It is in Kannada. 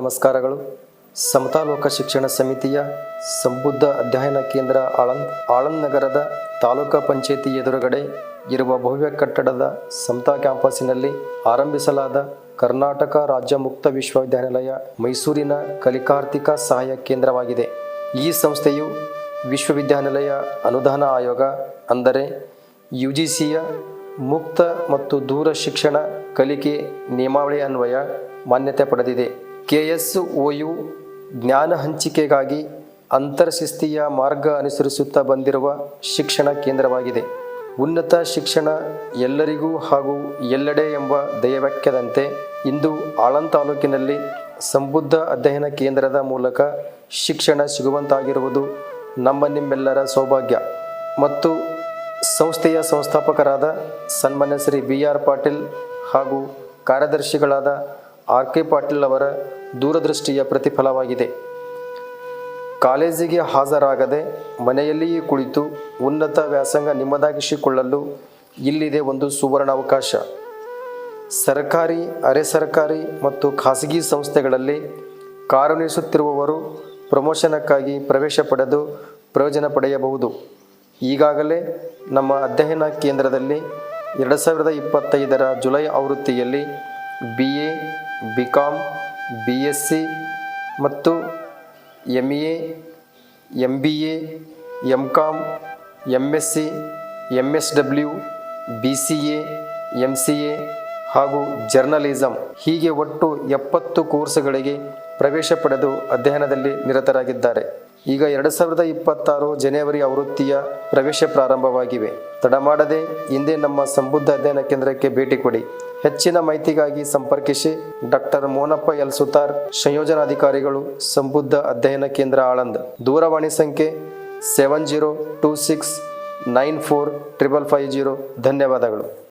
ನಮಸ್ಕಾರಗಳು. ಸಮತಾಲೋಕ ಶಿಕ್ಷಣ ಸಮಿತಿಯ ಸಮಬುದ್ಧ ಅಧ್ಯಯನ ಕೇಂದ್ರ ಆಳಂದ್ ನಗರದ ತಾಲೂಕಾ ಪಂಚಾಯಿತಿ ಎದುರುಗಡೆ ಇರುವ ಭವ್ಯ ಕಟ್ಟಡದ ಸಮತಾ ಕ್ಯಾಂಪಸ್ಸಿನಲ್ಲಿ ಆರಂಭಿಸಲಾದ ಕರ್ನಾಟಕ ರಾಜ್ಯ ಮುಕ್ತ ವಿಶ್ವವಿದ್ಯಾನಿಲಯ ಮೈಸೂರಿನ ಕಲಿಕಾರ್ಥಿಕ ಸಹಾಯ ಕೇಂದ್ರವಾಗಿದೆ. ಈ ಸಂಸ್ಥೆಯು ವಿಶ್ವವಿದ್ಯಾನಿಲಯ ಅನುದಾನ ಆಯೋಗ ಅಂದರೆ UGCಯ ಮುಕ್ತ ಮತ್ತು ದೂರ ಶಿಕ್ಷಣ ಕಲಿಕೆ ನಿಯಮಾವಳಿ ಅನ್ವಯ ಮಾನ್ಯತೆ ಪಡೆದಿದೆ. KSOU ಜ್ಞಾನ ಹಂಚಿಕೆಗಾಗಿ ಅಂತರ್ಶಿಸ್ತೀಯ ಮಾರ್ಗ ಅನುಸರಿಸುತ್ತಾ ಬಂದಿರುವ ಶಿಕ್ಷಣ ಕೇಂದ್ರವಾಗಿದೆ. ಉನ್ನತ ಶಿಕ್ಷಣ ಎಲ್ಲರಿಗೂ ಹಾಗೂ ಎಲ್ಲೆಡೆ ಎಂಬ ಧ್ಯೇಯವಾಕ್ಯದಂತೆ ಇಂದು ಆಳಂದ್ ತಾಲೂಕಿನಲ್ಲಿ ಸಮಬುದ್ಧ ಅಧ್ಯಯನ ಕೇಂದ್ರದ ಮೂಲಕ ಶಿಕ್ಷಣ ಸಿಗುವಂತಾಗಿರುವುದು ನಿಮ್ಮೆಲ್ಲರ ಸೌಭಾಗ್ಯ ಮತ್ತು ಸಂಸ್ಥೆಯ ಸಂಸ್ಥಾಪಕರಾದ ಸನ್ಮಾನ್ಯ ಶ್ರೀ BR ಪಾಟೀಲ್ ಹಾಗೂ ಕಾರ್ಯದರ್ಶಿಗಳಾದ RK ಪಾಟೀಲ್ ಅವರ ದೂರದೃಷ್ಟಿಯ ಪ್ರತಿಫಲವಾಗಿದೆ. ಕಾಲೇಜಿಗೆ ಹಾಜರಾಗದೆ ಮನೆಯಲ್ಲಿಯೇ ಕುಳಿತು ಉನ್ನತ ವ್ಯಾಸಂಗ ನಿಮ್ಮದಾಗಿಸಿಕೊಳ್ಳಲು ಇಲ್ಲಿದೆ ಒಂದು ಸುವರ್ಣ ಅವಕಾಶ. ಸರ್ಕಾರಿ, ಅರೆ ಸರ್ಕಾರಿ ಮತ್ತು ಖಾಸಗಿ ಸಂಸ್ಥೆಗಳಲ್ಲಿ ಕಾರ್ಯನಿರ್ವಹಿಸುತ್ತಿರುವವರು ಪ್ರಮೋಷನ್ಕ್ಕಾಗಿ ಪ್ರವೇಶ ಪಡೆದು ಪ್ರಯೋಜನ ಪಡೆಯಬಹುದು. ಈಗಾಗಲೇ ನಮ್ಮ ಅಧ್ಯಯನ ಕೇಂದ್ರದಲ್ಲಿ 2025ರ ಜುಲೈ ಆವೃತ್ತಿಯಲ್ಲಿ BA, BCom, BSc ಮತ್ತು MA, MBA, MCom, MSc, MSW, BCA, MCA ಹಾಗೂ ಜರ್ನಲಿಸಂ ಹೀಗೆ ಒಟ್ಟು 70 ಕೋರ್ಸ್ಗಳಿಗೆ ಪ್ರವೇಶ ಪಡೆದು ಅಧ್ಯಯನದಲ್ಲಿ ನಿರತರಾಗಿದ್ದಾರೆ. ಈಗ 2026 ಜನವರಿ ಆವೃತ್ತಿಯ ಪ್ರವೇಶ ಪ್ರಾರಂಭವಾಗಿವೆ. ತಡ ಮಾಡದೆ ಹಿಂದೆ ನಮ್ಮ ಸಮಬುದ್ಧ ಅಧ್ಯಯನ ಕೇಂದ್ರಕ್ಕೆ ಭೇಟಿ ಕೊಡಿ. ಹೆಚ್ಚಿನ ಮಾಹಿತಿಗಾಗಿ ಸಂಪರ್ಕಿಸಿ ಡಾಕ್ಟರ್ ಮೋನಪ್ಪ L. ಸುತಾರ್, ಸಂಯೋಜನಾಧಿಕಾರಿಗಳು, ಸಮಬುದ್ಧ ಅಧ್ಯಯನ ಕೇಂದ್ರ ಆಳಂದ್. ದೂರವಾಣಿ ಸಂಖ್ಯೆ 7026945550. ಧನ್ಯವಾದಗಳು.